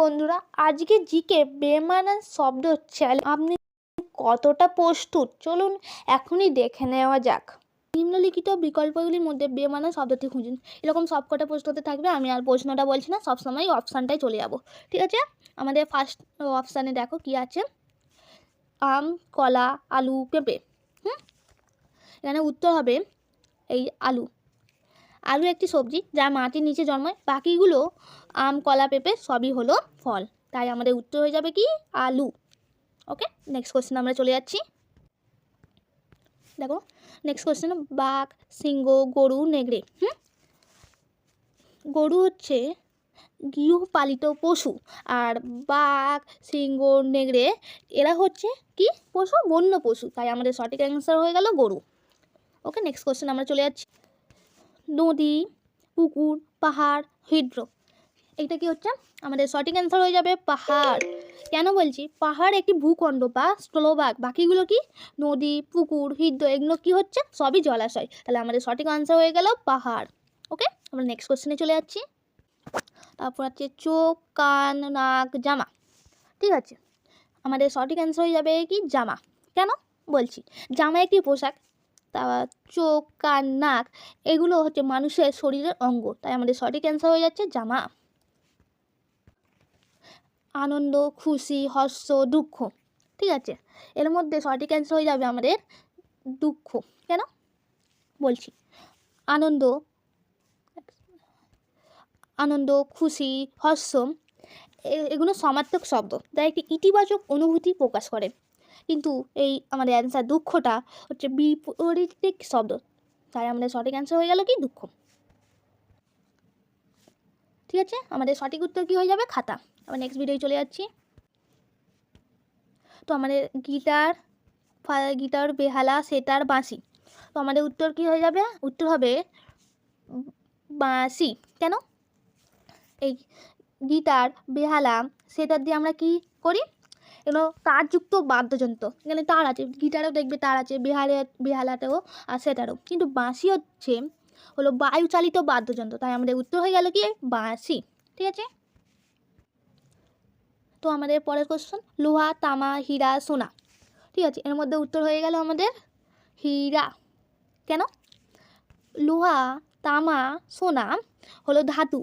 বন্ধুরা, আজকে জিকে বেমানান শব্দ চ্যালেঞ্জ আপনি কতটা প্রস্তুত চলুন এখনই দেখে নেওয়া যাক। নিম্নলিখিত বিকল্পগুলির মধ্যে বেমানান শব্দটি খুঁজুন। এরকম সবকটা প্রশ্নতে থাকবে, আমি আর প্রশ্নটা বলছি না, সবসময় অপশানটাই চলে যাব। ঠিক আছে, আমাদের ফার্স্ট অপশানে দেখো কি আছে, আম, কলা, আলু, পেঁপে। এখানে উত্তর হবে এই আলু। আলু একটি সবজি যা মাটির নিচে জন্মায়, বাকিগুলো আম, কলা, পেঁপে সবই হলো ফল, তাই আমাদের উত্তর হয়ে যাবে কি আলু। ওকে, নেক্সট কোশ্চেন আমরা চলে যাচ্ছি। দেখো নেক্সট কোশ্চেন, বাঘ, সিংহ, গরু, নেগড়ে। গরু হচ্ছে গৃহপালিত পশু, আর বাঘ, সিংহ, নেগড়ে এরা হচ্ছে কি পশু, বন্য পশু, তাই আমাদের সঠিক অ্যান্সার হয়ে গেল গরু। ওকে, নেক্সট কোশ্চেন আমরা চলে যাচ্ছি। নদী, পুকুর, পাহাড়, হ্রদ, এটা কি হচ্ছে আমাদের সঠিক অ্যান্সার হয়ে যাবে পাহাড়। কেন বলছি, পাহাড় একটি ভূখণ্ড বা স্থলভাগ, বাকিগুলো কি নদী, পুকুর, হ্রদ এগুলো কি হচ্ছে সবই জলাশয়, তাহলে আমাদের সঠিক অ্যান্সার হয়ে গেল পাহাড়। ওকে, আমরা নেক্সট কোশ্চেনে চলে যাচ্ছি। তারপর আছে চোখ, কান, নাক, জামা। ঠিক আছে, আমাদের সঠিক অ্যান্সার হয়ে যাবে কি জামা। কেন বলছি, জামা একটি পোশাক, তা চোখ, কান, নাক এগুলো হচ্ছে মানুষের শরীরের অঙ্গ, তাই আমাদের সঠিক অ্যান্সার হয়ে যাচ্ছে জামা। আনন্দ, খুশি, হর্ষ, দুঃখ। ঠিক আছে, এর মধ্যে সঠিক অ্যান্সার হয়ে যাবে আমাদের দুঃখ। কেন বলছি, আনন্দ, আনন্দ, খুশি, হর্ষ এগুলো সমার্থক শব্দ, যা একটি ইতিবাচক অনুভূতি প্রকাশ করে, কিন্তু এই আমাদের অ্যান্সার দুঃখটা হচ্ছে বিপরীত শব্দ, তাই আমাদের সঠিক অ্যান্সার হয়ে গেল কি দুঃখ। ঠিক আছে, আমাদের সঠিক উত্তর কি হয়ে যাবে খাতা। আবার নেক্সট ভিডিও চলে যাচ্ছি। তো আমাদের গিটার, বেহালা, সেতার, বাঁশি। তো আমাদের উত্তর কি হয়ে যাবে, উত্তর হবে বাঁশি। কেন, এই গিটার, বেহালা, সেতার দিয়ে আমরা কি করি, এগুলো তারযুক্ত বাদ্যযন্ত্র, এখানে তার আছে, গিটারেও দেখবে তার আছে, বেহালাতেও আর সেটারও, কিন্তু বাঁশি হলো বায়ুচালিত বাদ্যযন্ত্র, তাই আমাদের উত্তর হয়ে গেল কি বাঁশি। ঠিক আছে, তো আমাদের পরের কোশ্চেন, লোহা, তামা, হীরা, সোনা। ঠিক আছে, এর মধ্যে উত্তর হয়ে গেল আমাদের হীরা। কেন, লোহা, তামা, সোনা হলো ধাতু,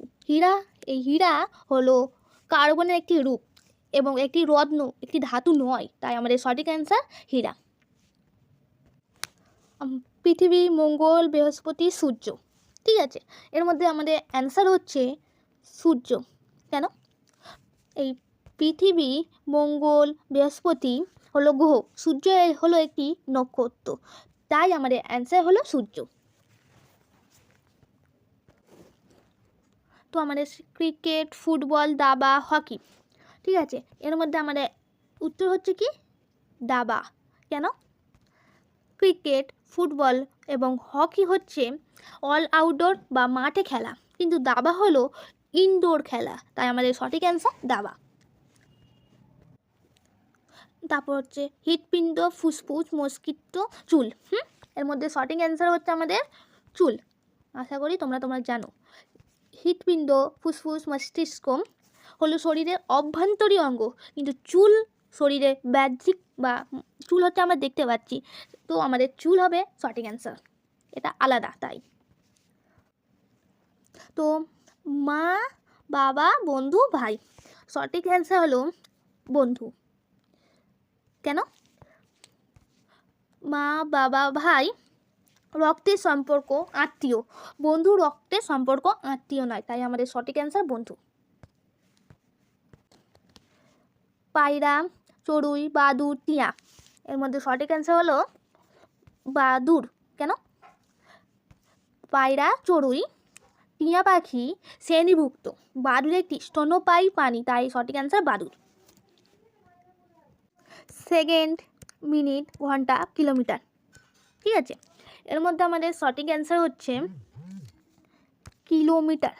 এই হীরা হলো কার্বনের একটি রূপ এবং একটি রত্ন, একটি ধাতু নয়, তাই আমাদের সঠিক অ্যান্সার হীরা। পৃথিবী, মঙ্গল, বৃহস্পতি, সূর্য। ঠিক আছে, এর মধ্যে আমাদের অ্যান্সার হচ্ছে সূর্য। কেন, এই পৃথিবী, মঙ্গল, বৃহস্পতি হলো গ্রহ, সূর্য হলো একটি নক্ষত্র, তাই আমাদের অ্যান্সার হলো সূর্য। তো আমাদের ক্রিকেট, ফুটবল, দাবা, হকি। ঠিক আছে, এর মধ্যে আমাদের উত্তর হচ্ছে কি দাবা। কেন, ক্রিকেট, ফুটবল এবং হকি হচ্ছে অল আউটডোর বা মাঠে খেলা, কিন্তু দাবা হলো ইনডোর খেলা, তাই আমাদের সঠিক অ্যান্সার দাবা। তারপর হচ্ছে হৃৎপিণ্ড, ফুসফুস, মস্তিষ্ক, চুল। এর মধ্যে সঠিক অ্যান্সার হচ্ছে আমাদের চুল। আশা করি তোমরা জানো। হৃৎপিণ্ড, ফুসফুস, মস্তিষ্ক হলো শরীরের অভ্যন্তরীণ অঙ্গ, কিন্তু চুল শরীরে বাহ্যিক, বা চুল হচ্ছে আমরা দেখতে পাচ্ছি, তো আমাদের চুল হবে সঠিক অ্যান্সার, এটা আলাদা তাই। তো মা, বাবা, বন্ধু, ভাই, সঠিক অ্যান্সার হলো বন্ধু। কেন, মা, বাবা, ভাই রক্তের সম্পর্ক, আত্মীয়, বন্ধু রক্তের সম্পর্ক, আত্মীয় নয়, তাই আমাদের সঠিক অ্যান্সার বন্ধু। পায়রা, চড়ুই, বাদুড়, টিয়া, এর মধ্যে সঠিক অ্যান্সার হলো বাদুড়। কেন, পায়রা, চড়ুই, টিয়া পাখি শ্রেণীভুক্ত, বাদুড় একটি স্তন্যপায়ী প্রাণী, তাই সঠিক অ্যান্সার বাদুড়। সেকেন্ড, মিনিট, ঘন্টা, কিলোমিটার। ঠিক আছে, এর মধ্যে আমাদের সঠিক অ্যান্সার হচ্ছে কিলোমিটার।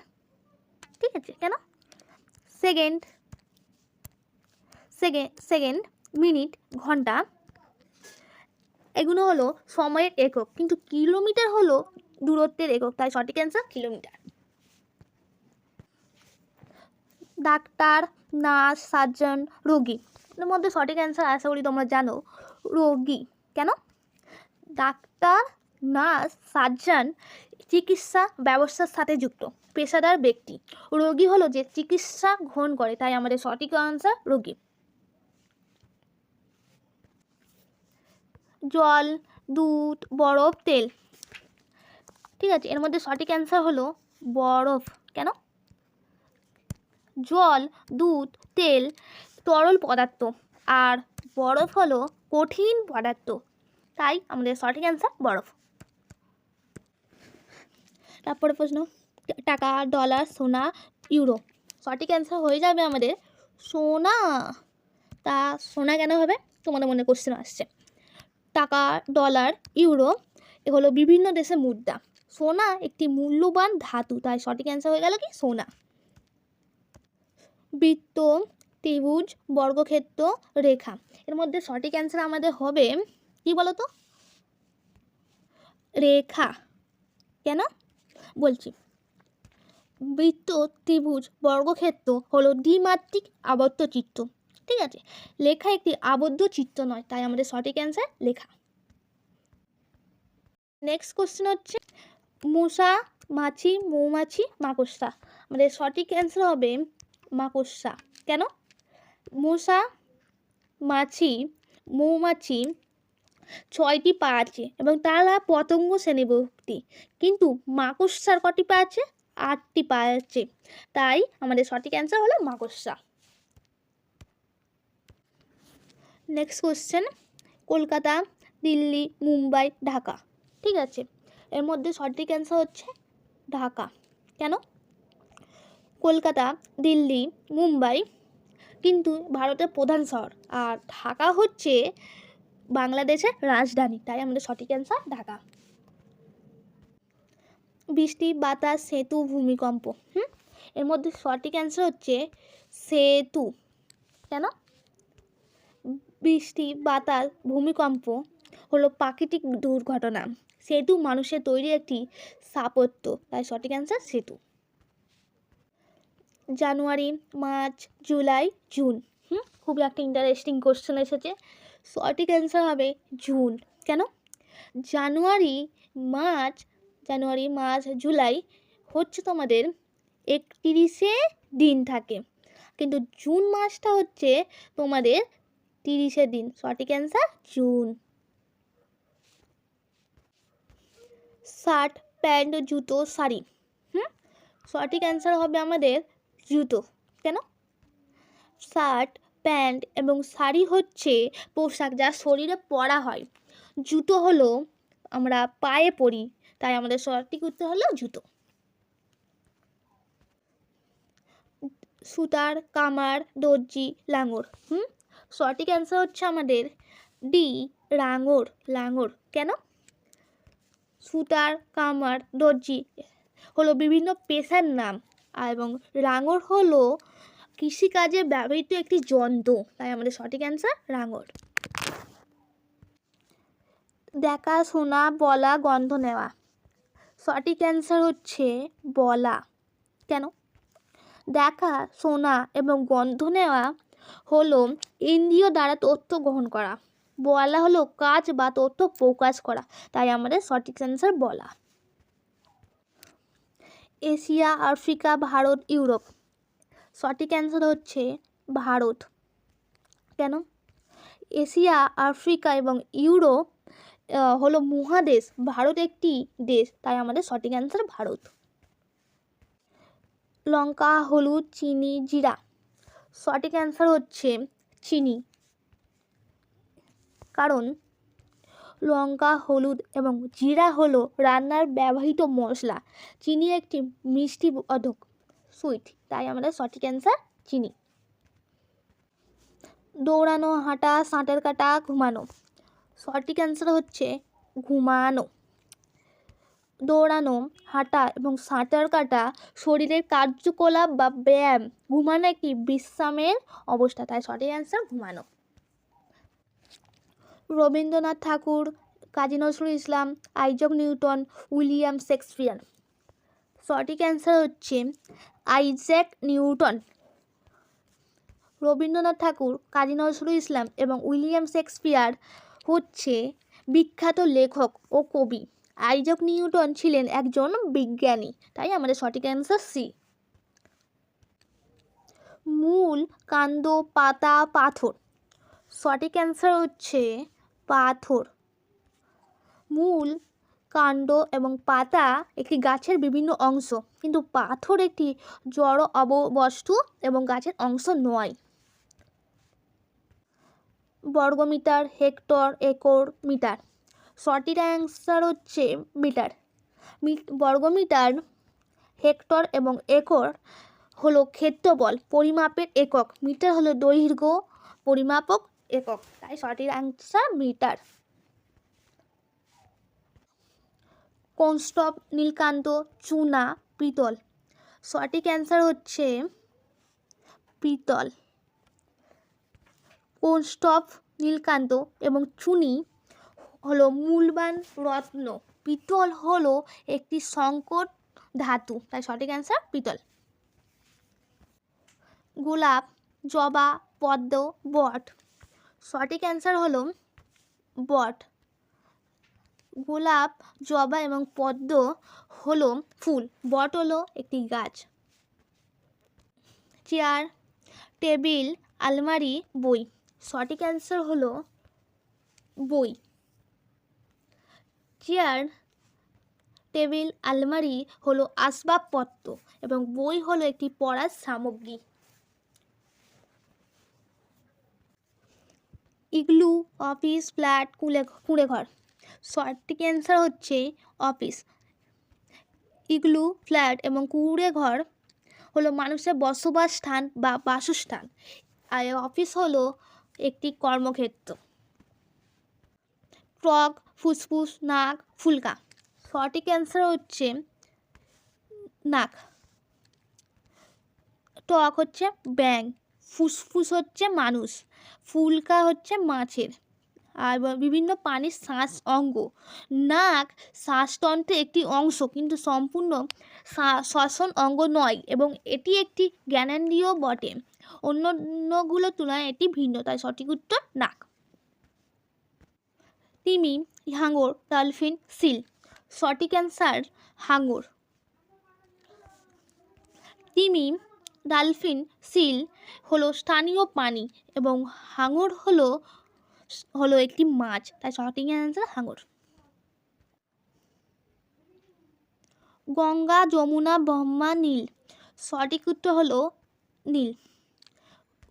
ঠিক আছে, কেন, সেকেন্ড, মিনিট, ঘন্টা এগুলো হলো সময়ের একক, কিন্তু কিলোমিটার হলো দূরত্বের একক, তাই সঠিক answer kilometre. Doctor, nurse, surgeon, রোগী। এর মধ্যে সঠিক অ্যান্সার আশা করি তোমরা জানো, রোগী। কেন? ডাক্তার, নার্স, সার্জন চিকিৎসা ব্যবস্থার সাথে যুক্ত পেশাদার ব্যক্তি। রোগী হলো যে চিকিৎসা গ্রহণ করে, তাই আমাদের সঠিক অ্যান্সার রোগী। জল, দুধ, বরফ, তেল। ঠিক আছে, এর মধ্যে সঠিক অ্যান্সার হলো বরফ। কেন? জল, দুধ, তেল তরল পদার্থ, আর বরফ হলো কঠিন পদার্থ, তাই আমাদের সঠিক অ্যান্সার বরফ। তারপরে প্রশ্ন, টাকা, ডলার, সোনা, ইউরো। সঠিক অ্যান্সার হয়ে যাবে আমাদের সোনা। তা সোনা কেন হবে? তোমাদের মনে কোশ্চেন আসছে। টাকা, ডলার, ইউরো এগুলো বিভিন্ন দেশের মুদ্রা। সোনা একটি মূল্যবান ধাতু, তাই সঠিক অ্যান্সার হয়ে গেল কি সোনা। বৃত্ত, ত্রিভুজ, বর্গক্ষেত্র, রেখা। এর মধ্যে সঠিক অ্যান্সার আমাদের হবে কি বলতো? রেখা। কেন বলছি, বৃত্ত, ত্রিভুজ, বর্গক্ষেত্র হলো দ্বিমাত্রিক আবদ্ধ চিত্র। ঠিক আছে, লেখা একটি আবদ্ধ চিত্র নয়, তাই আমাদের সঠিক অ্যান্সার লেখা। নেক্সট কোশ্চেন হচ্ছে মশা, মাছি, মৌমাছি, মাকড়সা। আমাদের সঠিক অ্যান্সার হবে মাকড়সা। কেন? মশা, মাছি, মৌমাছি 6টি পা আছে এবং তারা পতঙ্গ শ্রেণীভুক্ত, কিন্তু মাকড়সার কটি পা আছে? 8টি পা আছে, তাই আমাদের সঠিক অ্যান্সার হলো মাকড়সা। Next question, Kolkata, Delhi, Mumbai, Dhaka. ঠিক আছে, এর মধ্যে সঠিক অ্যান্সার হচ্ছে ঢাকা। কেন? কলকাতা, দিল্লি, মুম্বাই কিন্তু ভারতের প্রধান শহর, আর ঢাকা হচ্ছে বাংলাদেশের রাজধানী, তাই আমাদের সঠিক অ্যান্সার ঢাকা। বৃষ্টি, বাতাস, সেতু, ভূমিকম্প। এর মধ্যে সঠিক অ্যান্সার হচ্ছে সেতু। কেন? বৃষ্টি, বাতাস, ভূমিকম্প হলো প্রাকৃতিক দুর্ঘটনা, সেতু মানুষের তৈরি একটি স্থাপত্য, তাই সঠিক অ্যান্সার সেতু। জানুয়ারি, মার্চ, জুলাই, জুন। খুবই একটা ইন্টারেস্টিং কোশ্চেন এসেছে। সঠিক অ্যান্সার হবে জুন। কেন? জানুয়ারি, মার্চ, জুলাই হচ্ছে তোমাদের 31 দিন থাকে, কিন্তু জুন মাসটা হচ্ছে তোমাদের 30 দিন, সঠিক অ্যান্সার জুন। শার্ট, প্যান্ট, জুতো, শাড়ি। সঠিক অ্যান্সার হবে আমাদের জুতো। কেন? শার্ট, প্যান্ট এবং শাড়ি হচ্ছে পোশাক যা শরীরে পরা হয়, জুতো হলো আমরা পায়ে পরি, তাই আমাদের সঠিক উত্তর হলো জুতো। সুতার, কামার, দর্জি, লাঙর। সঠিক অ্যান্সার হচ্ছে আমাদের ডি, লাঙর। কেন? সুতার, কামার, দর্জি হলো বিভিন্ন পেশার নাম, এবং লাঙর হলো কৃষিকাজে ব্যবহৃত একটি যন্ত্র, তাই আমাদের সঠিক অ্যান্সার লাঙর। দেখা, শোনা, বলা, গন্ধ নেওয়া। সঠিক অ্যান্সার হচ্ছে বলা। কেন? দেখা, শোনা এবং গন্ধ নেওয়া হলো ইন্দ্রিয় দ্বারা তথ্য গ্রহণ করা, বলা হলো কাজ বা তথ্য প্রকাশ করা, তাই আমাদের সঠিক অ্যান্সার বলা। Asia, Africa, Bharat, Europe. সঠিক অ্যান্সার হচ্ছে ভারত। কেন? এশিয়া, আফ্রিকা এবং ইউরোপ হলো মহাদেশ, ভারত একটি দেশ, তাই আমাদের সঠিক অ্যান্সার ভারত। লঙ্কা, হলুদ, চিনি, জিরা। সঠিক অ্যান্সার হচ্ছে চিনি, কারণ লঙ্কা, হলুদ এবং জিরা হলো রান্নার ব্যবহৃত মশলা, চিনি একটি মিষ্টি বোধক সুইট, তাই আমাদের সঠিক অ্যান্সার চিনি। দৌড়ানো, হাঁটা, সাঁতার কাটা, ঘুমানো। সঠিক অ্যান্সার হচ্ছে ঘুমানো। দৌড়ানো, হাঁটা এবং সাঁতার কাটা শরীরের কার্যকলাপ বা ব্যায়াম, ঘুমানো একটি বিশ্রামের অবস্থা, তাই সঠিক অ্যান্সার ঘুমানো। রবীন্দ্রনাথ ঠাকুর, Kazi Nazrul Islam, Isaac Newton, William Shakespeare. সঠিক অ্যান্সার হচ্ছে আইজ্যাক নিউটন। রবীন্দ্রনাথ ঠাকুর, কাজী নজরুল ইসলাম এবং উইলিয়াম শেক্সপিয়ার হচ্ছে বিখ্যাত লেখক ও কবি। আইজাক নিউটন ছিলেন একজন বিজ্ঞানী, তাই আমাদের সঠিক অ্যান্সার সি। মূল, কাণ্ড, পাতা, পাথর। সঠিক অ্যান্সার হচ্ছে পাথর। মূল, কাণ্ড এবং পাতা একটি গাছের বিভিন্ন অংশ, কিন্তু পাথর একটি জড় বস্তু এবং গাছের অংশ নয়। বর্গমিটার, হেক্টর, একর, মিটার। সঠিক অ্যান্সার হচ্ছে মিটার। বর্গমিটার, হেক্টর এবং একর হলো ক্ষেত্রফল পরিমাপের একক। মিটার হলো দৈর্ঘ্য পরিমাপক একক, তাই সঠিক অ্যান্সার মিটার। কৌস্তুভ, নীলকান্ত, চুনা, পিতল। সঠিক অ্যান্সার হচ্ছে পিতল। কৌস্তুভ, নীলকান্ত এবং চুনি হলো মূল্যবান রত্ন। পিতল হলো একটি সংকর ধাতু, তাই সঠিক অ্যান্সার পিতল। গোলাপ, জবা, পদ্ম, বট। সঠিক অ্যান্সার হলো বট। গোলাপ, জবা এবং পদ্ম হলো ফুল, বট হলো একটি গাছ। চেয়ার, টেবিল, আলমারি, বই। সঠিক অ্যান্সার হলো বই। চেয়ার, টেবিল, আলমারি হলো আসবাবপত্র এবং বই হলো একটি পড়ার সামগ্রী। ইগলু, অফিস, ফ্ল্যাট, কুঁড়েঘর। সঠিক অ্যান্সার হচ্ছে অফিস। ইগলু, ফ্ল্যাট এবং কুঁড়েঘর হলো মানুষের বসবাস স্থান বা বাসস্থান, আর অফিস হলো একটি কর্মক্ষেত্র। ত্বক, ফুসফুস, নাক, ফুলকা। সঠিক অ্যান্সার হচ্ছে নাক। ত্বক হচ্ছে ব্যাঙ, ফুসফুস হচ্ছে মানুষ, ফুলকা হচ্ছে মাছের, আর বিভিন্ন প্রাণীর শ্বাস অঙ্গ। নাক শ্বাসতন্ত্রের একটি অংশ, কিন্তু সম্পূর্ণ শ্বসন অঙ্গ নয় এবং এটি একটি জ্ঞানেন্দ্রিয় বটে। অন্যগুলোর তুলনায় এটি ভিন্ন, তাই সঠিক উত্তর নাক। তিমি, হাঙর, ডলফিন, সিল। সঠিক অ্যান্সার হাঙর। তিমি, ডলফিন, সিল হলো স্থানীয় প্রাণী এবং হাঙর হলো একটি মাছ, তাই সঠিক অ্যান্সার হাঙর। গঙ্গা, যমুনা, ব্রহ্মা, নীল। সঠিক উত্তর হলো নীল।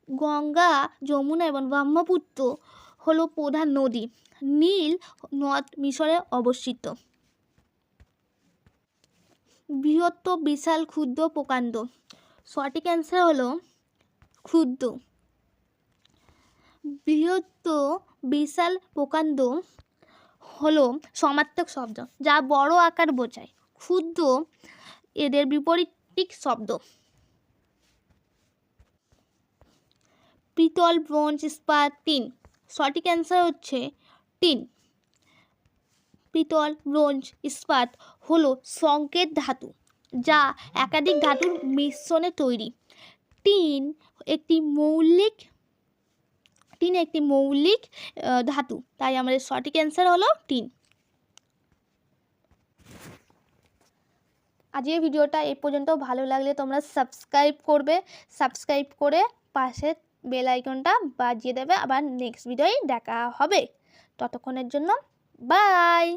গঙ্গা, যমুনা এবং ব্রহ্মপুত্র হলো প্রধান নদী। নীল নদ মিশরে অবস্থিত। বৃহৎ, বিশাল, ক্ষুদ্র, প্রকাণ্ড। সঠিক অ্যান্সার হলো ক্ষুদ্র। বৃহৎ, বিশাল, প্রকাণ্ড হলো সমার্থক শব্দ যা বড় আকার বোঝায়। ক্ষুদ্র এদের বিপরীত শব্দ। পিতল, ব্রোঞ্জ, ইস্পাত, টিন। সঠিক অ্যান্সার হচ্ছে টিন। পিতল, ব্রোঞ্জ, ইস্পাত হলো সংকেত ধাতু যা একাধিক ধাতুর মিশ্রণে তৈরি। টিন একটি মৌলিক ধাতু, তাই আমাদের সঠিক অ্যান্সার হলো টিন। আজকের ভিডিওটা এই পর্যন্ত। ভালো লাগলে তোমরা সাবস্ক্রাইব করবে, সাবস্ক্রাইব করে পাশে বেল আইকনটা বাজিয়ে দেবে। আবার নেক্সট ভিডিওয় দেখা হবে, ততক্ষণের জন্য বাই।